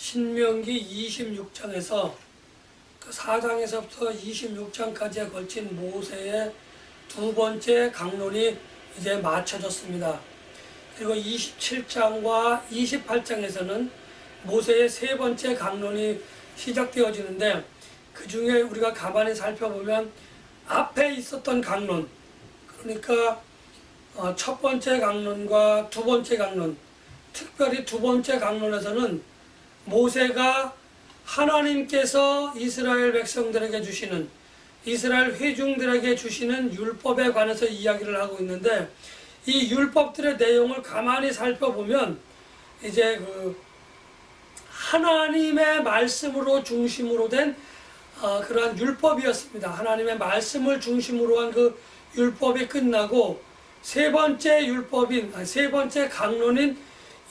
신명기 26장에서 그 4장에서부터 26장까지에 걸친 모세의 두 번째 강론이 이제 마쳐졌습니다. 그리고 27장과 28장에서는 모세의 세 번째 강론이 시작되어지는데, 그 중에 우리가 가만히 살펴보면 앞에 있었던 강론, 그러니까 첫 번째 강론과 두 번째 강론, 특별히 두 번째 강론에서는 모세가 하나님께서 이스라엘 백성들에게 주시는, 이스라엘 회중들에게 주시는 율법에 관해서 이야기를 하고 있는데, 이 율법들의 내용을 가만히 살펴보면 이제 하나님의 말씀으로 중심으로 된 그러한 율법이었습니다. 하나님의 말씀을 중심으로 한 그 율법이 끝나고 세 번째 세 번째 강론인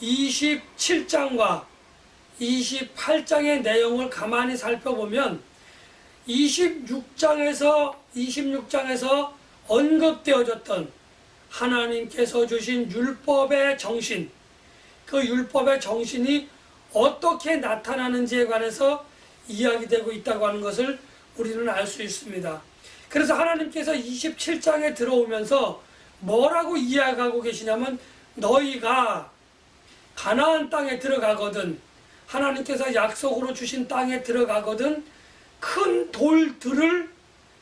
27장과 28장의 내용을 가만히 살펴보면 26장에서 언급되어졌던 하나님께서 주신 율법의 정신, 그 율법의 정신이 어떻게 나타나는지에 관해서 이야기되고 있다고 하는 것을 우리는 알 수 있습니다. 그래서 하나님께서 27장에 들어오면서 뭐라고 이야기하고 계시냐면, 너희가 가나안 땅에 들어가거든, 하나님께서 약속으로 주신 땅에 들어가거든 큰 돌들을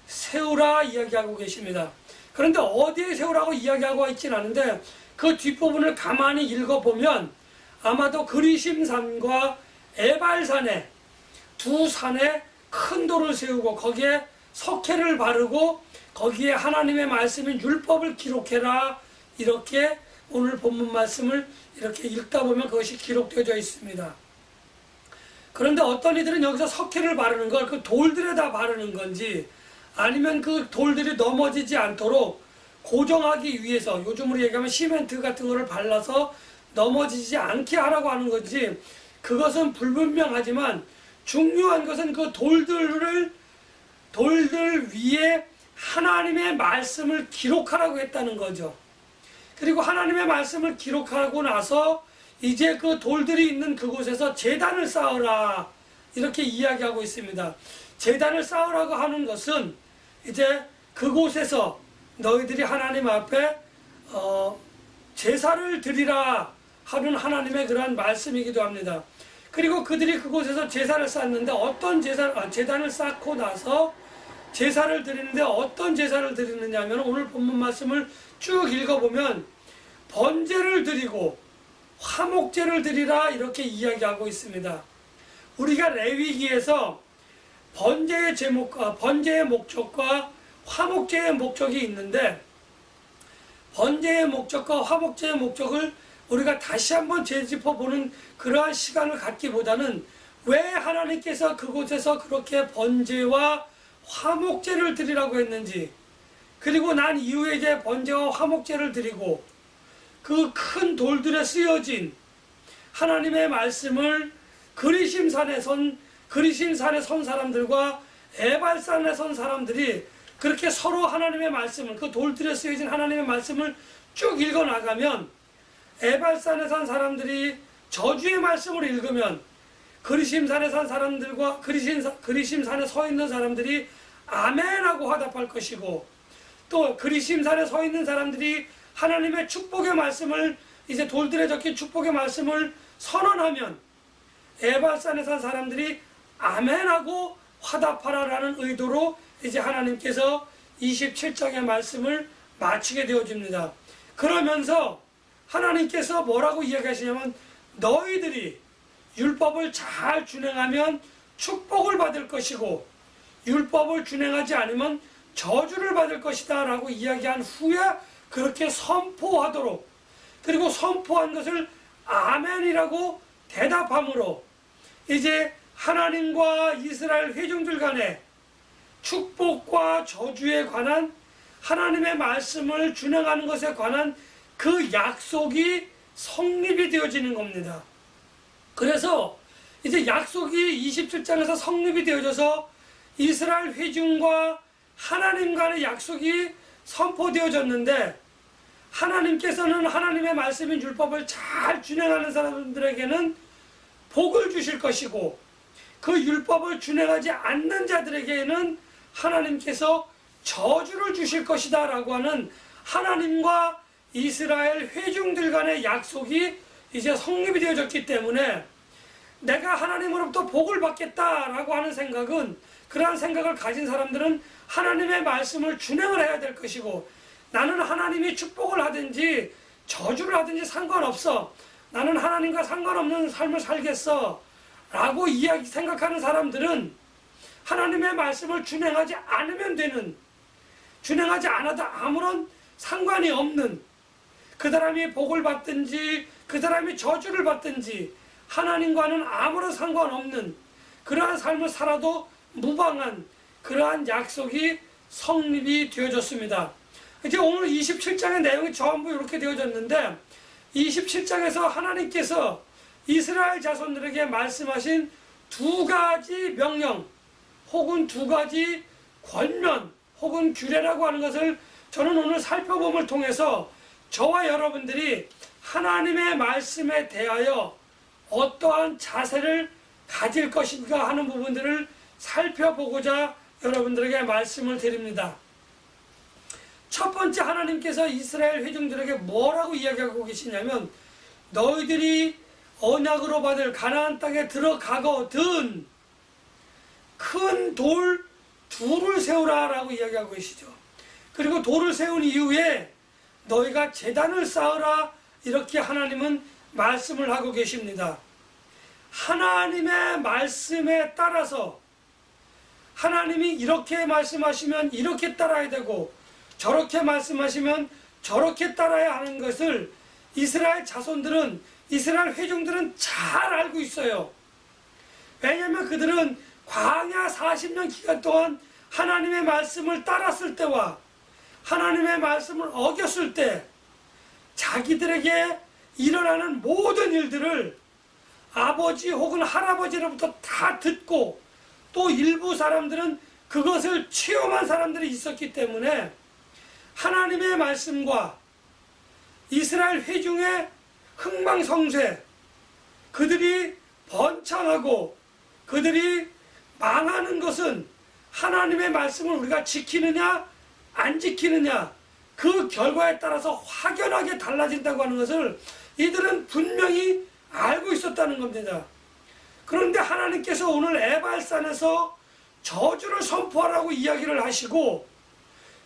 세우라 이야기하고 계십니다. 그런데 어디에 세우라고 이야기하고 있지는 않은데, 그 뒷부분을 가만히 읽어보면 아마도 그리심산과 에발산에 두 산에 큰 돌을 세우고 거기에 석회를 바르고 거기에 하나님의 말씀인 율법을 기록해라, 이렇게 오늘 본문 말씀을 이렇게 읽다 보면 그것이 기록되어져 있습니다. 그런데 어떤 이들은 여기서 석회를 바르는 걸 그 돌들에다 바르는 건지, 아니면 그 돌들이 넘어지지 않도록 고정하기 위해서, 요즘으로 얘기하면 시멘트 같은 거를 발라서 넘어지지 않게 하라고 하는 건지, 그것은 불분명하지만 중요한 것은 그 돌들 위에 하나님의 말씀을 기록하라고 했다는 거죠. 그리고 하나님의 말씀을 기록하고 나서 이제 그 돌들이 있는 그곳에서 제단을 쌓으라, 이렇게 이야기하고 있습니다. 제단을 쌓으라고 하는 것은 이제 그곳에서 너희들이 하나님 앞에 제사를 드리라 하는 하나님의 그러한 말씀이기도 합니다. 그리고 그들이 그곳에서 제사를 쌓는데, 제단을 쌓고 나서 제사를 드리는데 어떤 제사를 드리느냐 하면, 오늘 본문 말씀을 쭉 읽어보면 번제를 드리고 화목제를 드리라, 이렇게 이야기하고 있습니다. 우리가 레위기에서 번제의 목적과 화목제의 목적이 있는데, 번제의 목적과 화목제의 목적을 우리가 다시 한번 되짚어보는 그러한 시간을 갖기보다는, 왜 하나님께서 그곳에서 그렇게 번제와 화목제를 드리라고 했는지, 그리고 난 이후에 이제 번제와 화목제를 드리고 그 큰 돌들에 쓰여진 하나님의 말씀을 그리심산에 선 사람들과 에발산에 선 사람들이 그렇게 서로 하나님의 말씀을, 그 돌들에 쓰여진 하나님의 말씀을 쭉 읽어 나가면, 에발산에 산 사람들이 저주의 말씀을 읽으면 그리심산에 산 사람들과 그리심산에 서 있는 사람들이 아멘하고 화답할 것이고, 또 그리심산에 서 있는 사람들이 하나님의 축복의 말씀을, 이제 돌들에 적힌 축복의 말씀을 선언하면 에발산에 산 사람들이 아멘하고 화답하라라는 의도로 이제 하나님께서 27장의 말씀을 마치게 되어집니다. 그러면서 하나님께서 뭐라고 이야기하시냐면, 너희들이 율법을 잘 준행하면 축복을 받을 것이고 율법을 준행하지 않으면 저주를 받을 것이다 라고 이야기한 후에 그렇게 선포하도록, 그리고 선포한 것을 아멘이라고 대답함으로 이제 하나님과 이스라엘 회중들 간에 축복과 저주에 관한, 하나님의 말씀을 준행하는 것에 관한 그 약속이 성립이 되어지는 겁니다. 그래서 이제 약속이 27장에서 성립이 되어져서 이스라엘 회중과 하나님 간의 약속이 선포되어졌는데, 하나님께서는 하나님의 말씀인 율법을 잘 준행하는 사람들에게는 복을 주실 것이고, 그 율법을 준행하지 않는 자들에게는 하나님께서 저주를 주실 것이다 라고 하는 하나님과 이스라엘 회중들 간의 약속이 이제 성립이 되어졌기 때문에, 내가 하나님으로부터 복을 받겠다라고 하는 생각은, 그러한 생각을 가진 사람들은 하나님의 말씀을 준행을 해야 될 것이고, 나는 하나님이 축복을 하든지 저주를 하든지 상관없어, 나는 하나님과 상관없는 삶을 살겠어 라고 생각하는 사람들은 하나님의 말씀을 준행하지 않으면 되는, 준행하지 않아도 아무런 상관이 없는, 그 사람이 복을 받든지 그 사람이 저주를 받든지 하나님과는 아무런 상관없는 그러한 삶을 살아도 무방한 그러한 약속이 성립이 되어졌습니다. 이제 오늘 27장의 내용이 전부 이렇게 되어졌는데, 27장에서 하나님께서 이스라엘 자손들에게 말씀하신 두 가지 명령 혹은 두 가지 권면 혹은 규례라고 하는 것을 저는 오늘 살펴봄을 통해서 저와 여러분들이 하나님의 말씀에 대하여 어떠한 자세를 가질 것인가 하는 부분들을 살펴보고자 여러분들에게 말씀을 드립니다. 첫 번째, 하나님께서 이스라엘 회중들에게 뭐라고 이야기하고 계시냐면, 너희들이 언약으로 받을 가나안 땅에 들어가거든 큰 돌 둘을 세우라 라고 이야기하고 계시죠. 그리고 돌을 세운 이후에 너희가 제단을 쌓으라, 이렇게 하나님은 말씀을 하고 계십니다. 하나님의 말씀에 따라서 하나님이 이렇게 말씀하시면 이렇게 따라야 되고, 저렇게 말씀하시면 저렇게 따라야 하는 것을 이스라엘 자손들은, 이스라엘 회중들은 잘 알고 있어요. 왜냐하면 그들은 광야 40년 기간 동안 하나님의 말씀을 따랐을 때와 하나님의 말씀을 어겼을 때 자기들에게 일어나는 모든 일들을 아버지 혹은 할아버지로부터 다 듣고, 또 일부 사람들은 그것을 체험한 사람들이 있었기 때문에 하나님의 말씀과 이스라엘 회중의 흥망성쇠, 그들이 번창하고 그들이 망하는 것은 하나님의 말씀을 우리가 지키느냐 안 지키느냐, 그 결과에 따라서 확연하게 달라진다고 하는 것을 이들은 분명히 알고 있었다는 겁니다. 그런데 하나님께서 오늘 에발산에서 저주를 선포하라고 이야기를 하시고,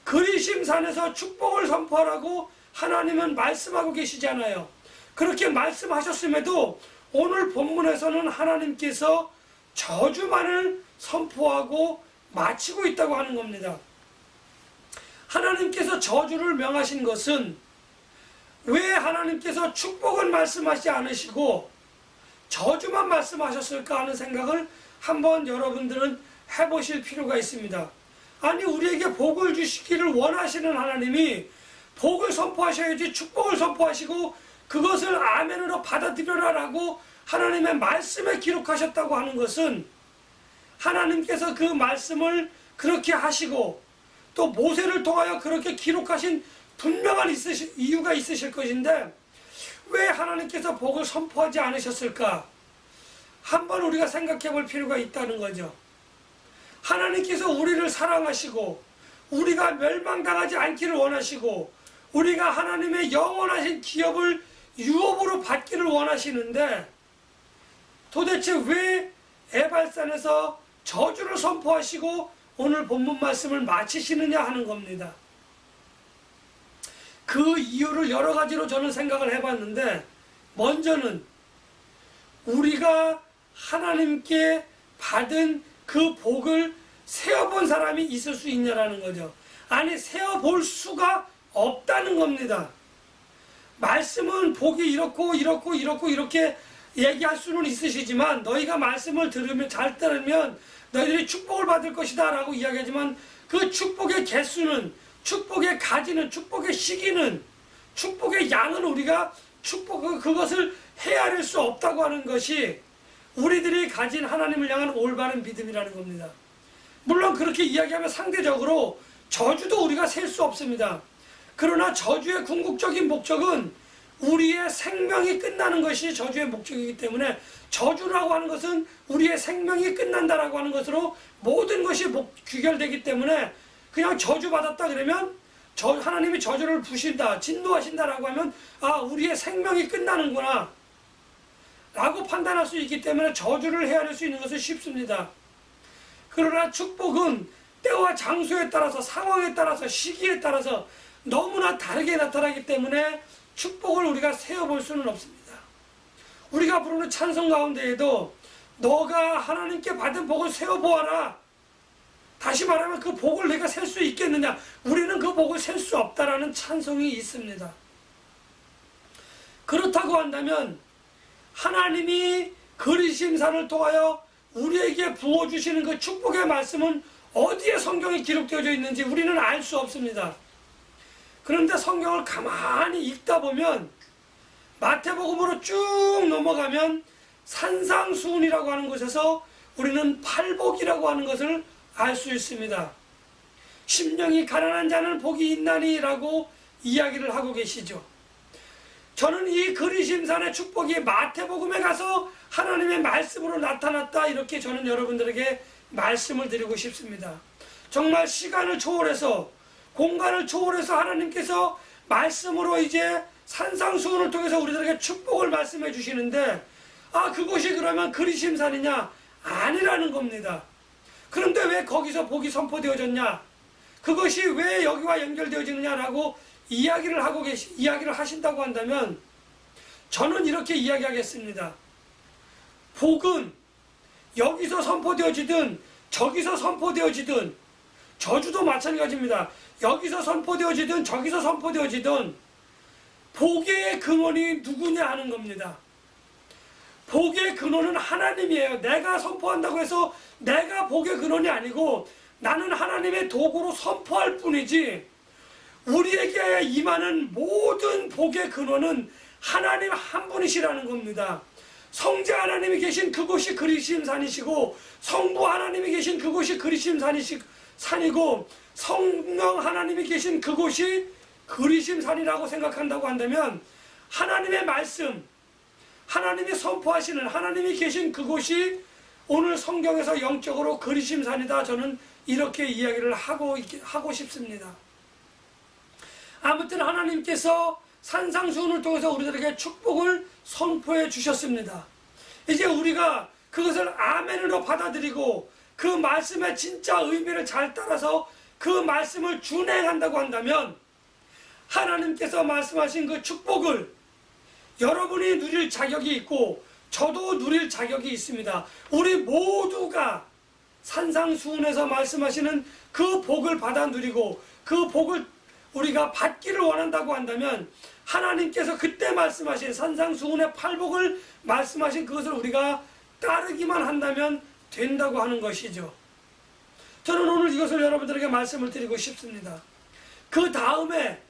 그리심산에서 축복을 선포하라고 하나님은 말씀하고 계시잖아요. 그렇게 말씀하셨음에도 오늘 본문에서는 하나님께서 저주만을 선포하고 마치고 있다고 하는 겁니다. 하나님께서 저주를 명하신 것은 왜 하나님께서 축복은 말씀하시지 않으시고 저주만 말씀하셨을까 하는 생각을 한번 여러분들은 해보실 필요가 있습니다. 아니, 우리에게 복을 주시기를 원하시는 하나님이 복을 선포하셔야지 축복을 선포하시고 그것을 아멘으로 받아들여라 라고 하나님의 말씀에 기록하셨다고 하는 것은, 하나님께서 그 말씀을 그렇게 하시고 또 모세를 통하여 그렇게 기록하신 분명한 이유가 있으실 것인데, 왜 하나님께서 복을 선포하지 않으셨을까? 한번 우리가 생각해 볼 필요가 있다는 거죠. 하나님께서 우리를 사랑하시고 우리가 멸망당하지 않기를 원하시고 우리가 하나님의 영원하신 기업을 유업으로 받기를 원하시는데, 도대체 왜 에발산에서 저주를 선포하시고 오늘 본문 말씀을 마치시느냐 하는 겁니다. 그 이유를 여러 가지로 저는 생각을 해봤는데, 먼저는 우리가 하나님께 받은 그 복을 세어본 사람이 있을 수 있냐라는 거죠. 아니, 세어볼 수가 없다는 겁니다. 말씀은 복이 이렇고 이렇고 이렇고 이렇게 얘기할 수는 있으시지만, 너희가 말씀을 잘 들으면 너희들이 축복을 받을 것이다 라고 이야기하지만, 그 축복의 개수는, 축복의 가지는, 축복의 시기는, 축복의 양은 우리가 그것을 헤아릴 수 없다고 하는 것이 우리들이 가진 하나님을 향한 올바른 믿음이라는 겁니다. 물론 그렇게 이야기하면 상대적으로 저주도 우리가 셀 수 없습니다. 그러나 저주의 궁극적인 목적은 우리의 생명이 끝나는 것이 저주의 목적이기 때문에 저주라고 하는 것은 우리의 생명이 끝난다라고 하는 것으로 모든 것이 귀결되기 때문에 그냥 저주받았다 그러면 하나님이 저주를 부신다, 진노하신다라고 하면 아, 우리의 생명이 끝나는구나 라고 판단할 수 있기 때문에 저주를 헤아릴 수 있는 것은 쉽습니다. 그러나 축복은 때와 장소에 따라서, 상황에 따라서, 시기에 따라서 너무나 다르게 나타나기 때문에 축복을 우리가 세어볼 수는 없습니다. 우리가 부르는 찬송 가운데에도 너가 하나님께 받은 복을 세어보아라. 다시 말하면 그 복을 내가 셀 수 있겠느냐? 우리는 그 복을 셀 수 없다라는 찬송이 있습니다. 그렇다고 한다면 하나님이 그리심산을 통하여 우리에게 부어주시는 그 축복의 말씀은 어디에 성경에 기록되어져 있는지 우리는 알 수 없습니다. 그런데 성경을 가만히 읽다 보면 마태복음으로 쭉 넘어가면 산상수훈이라고 하는 곳에서 우리는 팔복이라고 하는 것을 알 수 있습니다. 심령이 가난한 자는 복이 있나니 라고 이야기를 하고 계시죠. 저는 이 그리심산의 축복이 마태복음에 가서 하나님의 말씀으로 나타났다, 이렇게 저는 여러분들에게 말씀을 드리고 싶습니다. 정말 시간을 초월해서, 공간을 초월해서 하나님께서 말씀으로 이제 산상수훈을 통해서 우리들에게 축복을 말씀해 주시는데, 아, 그것이 그러면 그리심산이냐? 아니라는 겁니다. 그런데 왜 거기서 복이 선포되어졌냐? 그것이 왜 여기와 연결되어지느냐라고 이야기를 하신다고 한다면 저는 이렇게 이야기하겠습니다. 복은 여기서 선포되어지든 저기서 선포되어지든, 저주도 마찬가지입니다. 여기서 선포되어지든 저기서 선포되어지든 복의 근원이 누구냐 하는 겁니다. 복의 근원은 하나님이에요. 내가 선포한다고 해서 내가 복의 근원이 아니고 나는 하나님의 도구로 선포할 뿐이지, 우리에게 임하는 모든 복의 근원은 하나님 한 분이시라는 겁니다. 성자 하나님이 계신 그곳이 그리심산이시고, 성부 하나님이 계신 그곳이 그리심산이고, 성령 하나님이 계신 그곳이 그리심산이라고 생각한다고 한다면 하나님의 말씀, 하나님이 선포하시는, 하나님이 계신 그곳이 오늘 성경에서 영적으로 그리심산이다, 저는 이렇게 이야기를 하고 싶습니다. 아무튼 하나님께서 산상수훈을 통해서 우리들에게 축복을 선포해 주셨습니다. 이제 우리가 그것을 아멘으로 받아들이고 그 말씀의 진짜 의미를 잘 따라서 그 말씀을 준행한다고 한다면 하나님께서 말씀하신 그 축복을 여러분이 누릴 자격이 있고 저도 누릴 자격이 있습니다. 우리 모두가 산상수훈에서 말씀하시는 그 복을 받아 누리고 그 복을 우리가 받기를 원한다고 한다면 하나님께서 그때 말씀하신 산상수훈의 팔복을 말씀하신 그것을 우리가 따르기만 한다면 된다고 하는 것이죠. 저는 오늘 이것을 여러분들에게 말씀을 드리고 싶습니다. 그 다음에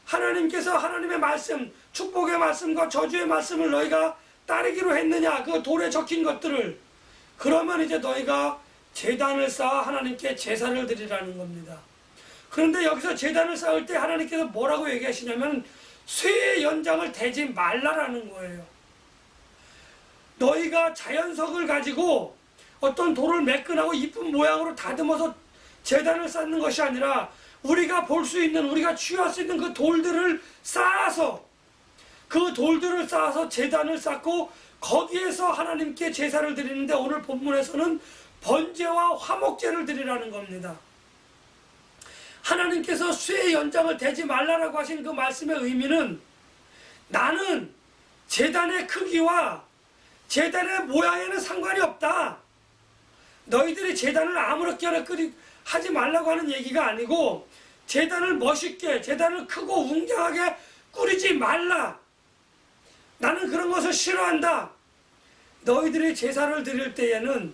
하나님께서 하나님의 말씀, 축복의 말씀과 저주의 말씀을 너희가 따르기로 했느냐, 그 돌에 적힌 것들을, 그러면 이제 너희가 제단을 쌓아 하나님께 제사를 드리라는 겁니다. 그런데 여기서 제단을 쌓을 때 하나님께서 뭐라고 얘기하시냐면 쇠의 연장을 대지 말라라는 거예요. 너희가 자연석을 가지고 어떤 돌을 매끈하고 이쁜 모양으로 다듬어서 제단을 쌓는 것이 아니라 우리가 볼 수 있는, 우리가 취할 수 있는 그 돌들을 쌓아서, 그 돌들을 쌓아서 제단을 쌓고 거기에서 하나님께 제사를 드리는데, 오늘 본문에서는 번제와 화목제를 드리라는 겁니다. 하나님께서 쇠의 연장을 대지 말라라고 하신 그 말씀의 의미는, 나는 제단의 크기와 제단의 모양에는 상관이 없다, 너희들이 제단을 아무렇게나 하지 말라고 하는 얘기가 아니고, 제단을 멋있게, 제단을 크고 웅장하게 꾸리지 말라, 나는 그런 것을 싫어한다. 너희들이 제사를 드릴 때에는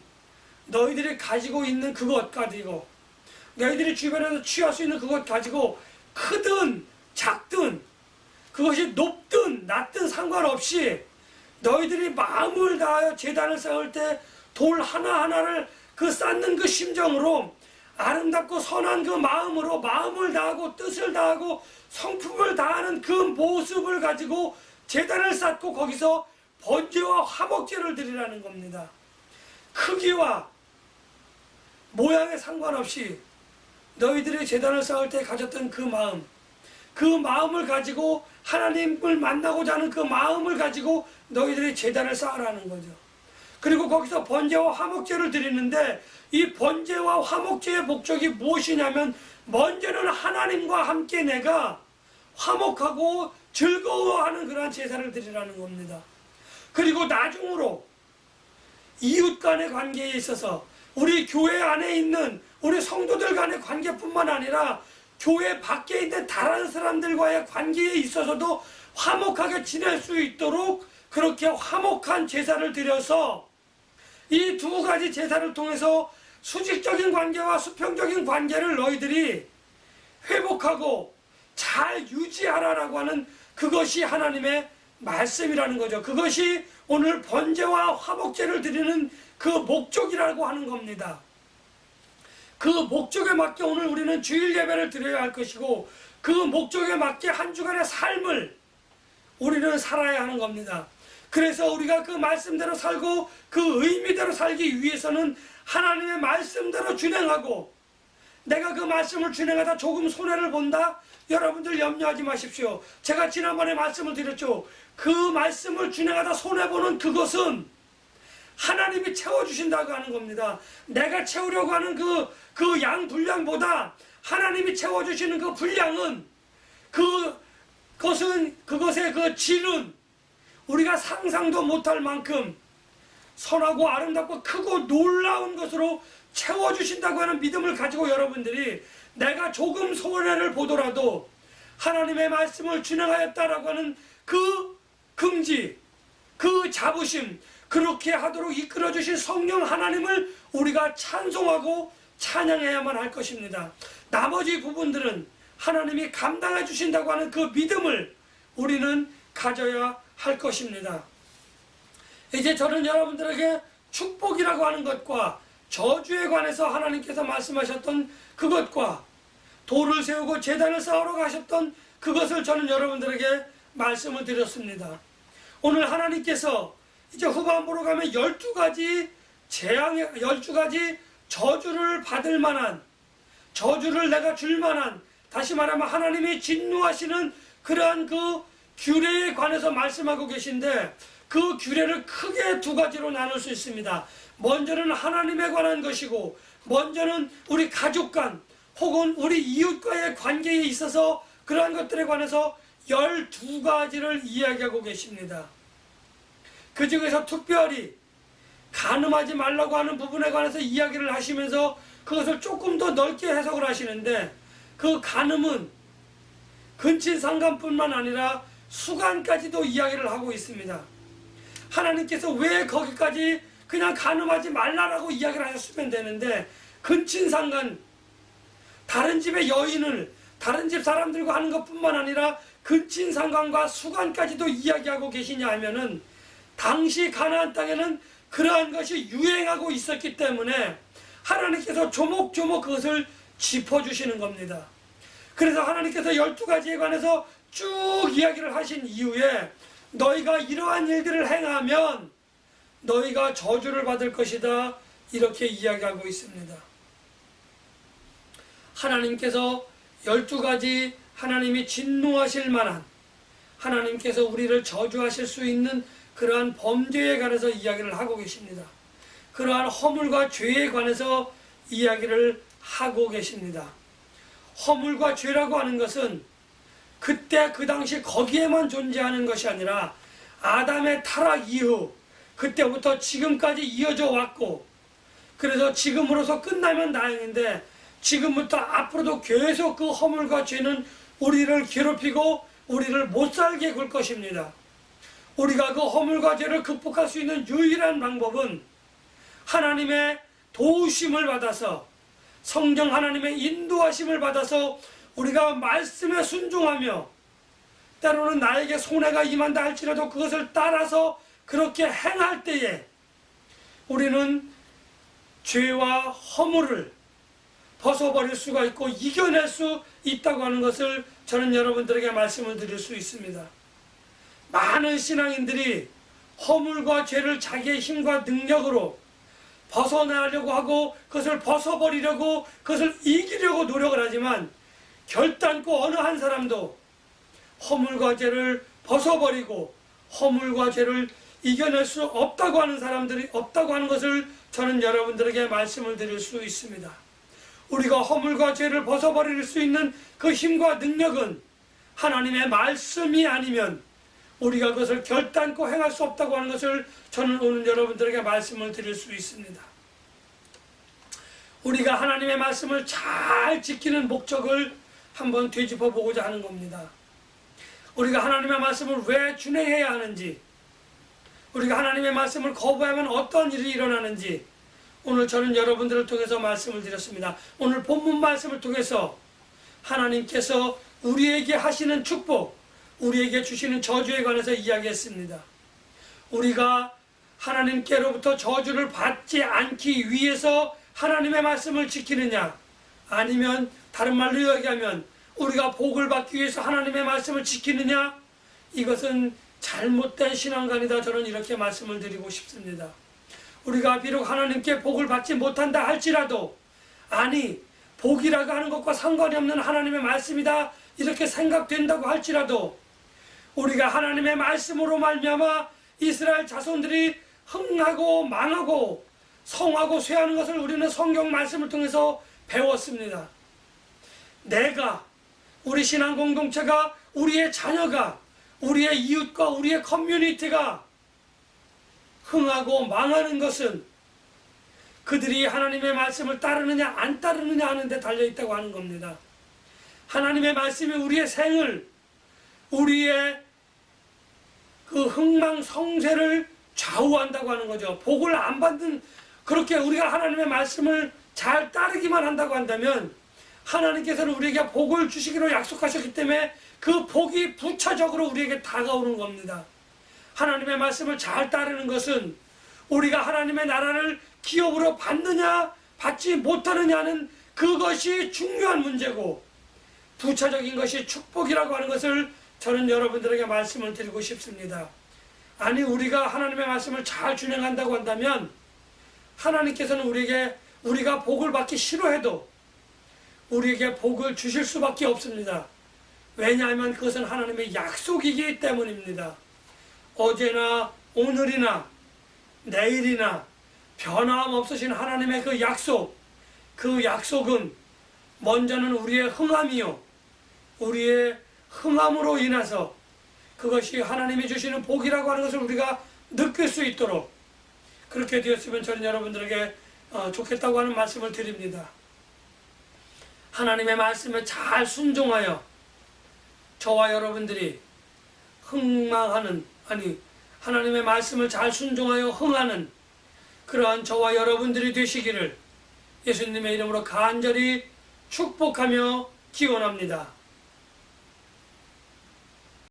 너희들이 가지고 있는 그것 가지고, 너희들이 주변에서 취할 수 있는 그것 가지고 크든 작든, 그것이 높든 낮든 상관없이 너희들이 마음을 다하여 제단을 쌓을 때 돌 하나하나를 그 쌓는 그 심정으로, 아름답고 선한 그 마음으로 마음을 다하고 뜻을 다하고 성품을 다하는 그 모습을 가지고 제단을 쌓고 거기서 번제와 화목제를 드리라는 겁니다. 크기와 모양에 상관없이 너희들이 제단을 쌓을 때 가졌던 그 마음을 가지고 하나님을 만나고자 하는 그 마음을 가지고 너희들이 제단을 쌓으라는 거죠. 그리고 거기서 번제와 화목제를 드리는데 이 번제와 화목제의 목적이 무엇이냐면 먼저는 하나님과 함께 내가 화목하고 즐거워하는 그러한 제사를 드리라는 겁니다. 그리고 나중으로 이웃 간의 관계에 있어서 우리 교회 안에 있는 우리 성도들 간의 관계뿐만 아니라 교회 밖에 있는 다른 사람들과의 관계에 있어서도 화목하게 지낼 수 있도록 그렇게 화목한 제사를 드려서 이 두 가지 제사를 통해서 수직적인 관계와 수평적인 관계를 너희들이 회복하고 잘 유지하라라고 하는 그것이 하나님의 말씀이라는 거죠. 그것이 오늘 번제와 화목제를 드리는 그 목적이라고 하는 겁니다. 그 목적에 맞게 오늘 우리는 주일 예배를 드려야 할 것이고 그 목적에 맞게 한 주간의 삶을 우리는 살아야 하는 겁니다. 그래서 우리가 그 말씀대로 살고 그 의미대로 살기 위해서는 하나님의 말씀대로 준행하고 내가 그 말씀을 준행하다 조금 손해를 본다? 여러분들 염려하지 마십시오. 제가 지난번에 말씀을 드렸죠. 그 말씀을 준행하다 손해보는 그것은 하나님이 채워주신다고 하는 겁니다. 내가 채우려고 하는 그 양 분량보다 하나님이 채워주시는 그 분량은 그것의 그 질은 우리가 상상도 못할 만큼 선하고 아름답고 크고 놀라운 것으로 채워주신다고 하는 믿음을 가지고 여러분들이 내가 조금 손해를 보더라도 하나님의 말씀을 준행하였다라고 하는 그 긍지, 그 자부심, 그렇게 하도록 이끌어주신 성령 하나님을 우리가 찬송하고 찬양해야만 할 것입니다. 나머지 부분들은 하나님이 감당해 주신다고 하는 그 믿음을 우리는 가져야 할 것입니다. 이제 저는 여러분들에게 축복이라고 하는 것과 저주에 관해서 하나님께서 말씀하셨던 그것과 돌을 세우고 제단을 쌓으러 가셨던 그것을 저는 여러분들에게 말씀을 드렸습니다. 오늘 하나님께서 이제 후반부로 가면 12가지 재앙의 12가지 저주를 받을 만한, 저주를 내가 줄 만한, 다시 말하면 하나님이 진노하시는 그러한 그 규례에 관해서 말씀하고 계신데 그 규례를 크게 두 가지로 나눌 수 있습니다. 먼저는 하나님에 관한 것이고 먼저는 우리 가족 간 혹은 우리 이웃과의 관계에 있어서 그러한 것들에 관해서 12가지를 이야기하고 계십니다. 그 중에서 특별히 간음하지 말라고 하는 부분에 관해서 이야기를 하시면서 그것을 조금 더 넓게 해석을 하시는데 그 간음은 근친상간뿐만 아니라 수간까지도 이야기를 하고 있습니다. 하나님께서 왜 거기까지 그냥 간음하지 말라라고 이야기를 하셨으면 되는데 근친상간, 다른 집의 여인을 다른 집 사람들과 하는 것뿐만 아니라 근친상간과 수간까지도 이야기하고 계시냐 하면은 당시 가나안 땅에는 그러한 것이 유행하고 있었기 때문에 하나님께서 조목조목 그것을 짚어주시는 겁니다. 그래서 하나님께서 12가지에 관해서 쭉 이야기를 하신 이후에 너희가 이러한 일들을 행하면 너희가 저주를 받을 것이다 이렇게 이야기하고 있습니다. 하나님께서 12가지 하나님이 진노하실 만한, 하나님께서 우리를 저주하실 수 있는 그러한 범죄에 관해서 이야기를 하고 계십니다. 그러한 허물과 죄에 관해서 이야기를 하고 계십니다. 허물과 죄라고 하는 것은 그때 그 당시 거기에만 존재하는 것이 아니라 아담의 타락 이후 그때부터 지금까지 이어져 왔고, 그래서 지금으로서 끝나면 다행인데 지금부터 앞으로도 계속 그 허물과 죄는 우리를 괴롭히고 우리를 못살게 굴 것입니다. 우리가 그 허물과 죄를 극복할 수 있는 유일한 방법은 하나님의 도우심을 받아서, 성령 하나님의 인도하심을 받아서 우리가 말씀에 순종하며 때로는 나에게 손해가 임한다 할지라도 그것을 따라서 그렇게 행할 때에 우리는 죄와 허물을 벗어버릴 수가 있고 이겨낼 수 있다고 하는 것을 저는 여러분들에게 말씀을 드릴 수 있습니다. 많은 신앙인들이 허물과 죄를 자기의 힘과 능력으로 벗어나려고 하고 그것을 벗어버리려고 그것을 이기려고 노력을 하지만 결단코 어느 한 사람도 허물과 죄를 벗어버리고 허물과 죄를 이겨낼 수 없다고 하는 사람들이 없다고 하는 것을 저는 여러분들에게 말씀을 드릴 수 있습니다. 우리가 허물과 죄를 벗어버릴 수 있는 그 힘과 능력은 하나님의 말씀이 아니면 우리가 그것을 결단코 행할 수 없다고 하는 것을 저는 오늘 여러분들에게 말씀을 드릴 수 있습니다. 우리가 하나님의 말씀을 잘 지키는 목적을 한번 되짚어 보고자 하는 겁니다. 우리가 하나님의 말씀을 왜 준행해야 하는지, 우리가 하나님의 말씀을 거부하면 어떤 일이 일어나는지 오늘 저는 여러분들을 통해서 말씀을 드렸습니다. 오늘 본문 말씀을 통해서 하나님께서 우리에게 하시는 축복, 우리에게 주시는 저주에 관해서 이야기했습니다. 우리가 하나님께로부터 저주를 받지 않기 위해서 하나님의 말씀을 지키느냐, 아니면 다른 말로 이야기하면 우리가 복을 받기 위해서 하나님의 말씀을 지키느냐, 이것은 잘못된 신앙관이다. 저는 이렇게 말씀을 드리고 싶습니다. 우리가 비록 하나님께 복을 받지 못한다 할지라도, 아니 복이라고 하는 것과 상관이 없는 하나님의 말씀이다 이렇게 생각된다고 할지라도, 우리가 하나님의 말씀으로 말미암아 이스라엘 자손들이 흥하고 망하고 성하고 쇠하는 것을 우리는 성경 말씀을 통해서 배웠습니다. 내가, 우리 신앙 공동체가, 우리의 자녀가, 우리의 이웃과 우리의 커뮤니티가 흥하고 망하는 것은 그들이 하나님의 말씀을 따르느냐 안 따르느냐 하는 데 달려있다고 하는 겁니다. 하나님의 말씀이 우리의 생을, 우리의 그 흥망성쇠를 좌우한다고 하는 거죠. 복을 안 받는, 그렇게 우리가 하나님의 말씀을 잘 따르기만 한다고 한다면 하나님께서는 우리에게 복을 주시기로 약속하셨기 때문에 그 복이 부차적으로 우리에게 다가오는 겁니다. 하나님의 말씀을 잘 따르는 것은 우리가 하나님의 나라를 기업으로 받느냐 받지 못하느냐는 그것이 중요한 문제고, 부차적인 것이 축복이라고 하는 것을 저는 여러분들에게 말씀을 드리고 싶습니다. 아니, 우리가 하나님의 말씀을 잘 준행한다고 한다면 하나님께서는 우리가 복을 받기 싫어해도 우리에게 복을 주실 수밖에 없습니다. 왜냐하면 그것은 하나님의 약속이기 때문입니다. 어제나 오늘이나 내일이나 변함없으신 하나님의 그 약속은 먼저는 우리의 흥함이요, 우리의 흥함으로 인해서 그것이 하나님이 주시는 복이라고 하는 것을 우리가 느낄 수 있도록 그렇게 되었으면 저는 여러분들에게 좋겠다고 하는 말씀을 드립니다. 하나님의 말씀에 잘 순종하여 저와 여러분들이 하나님의 말씀을 잘 순종하여 흥하는 그러한 저와 여러분들이 되시기를 예수님의 이름으로 간절히 축복하며 기원합니다.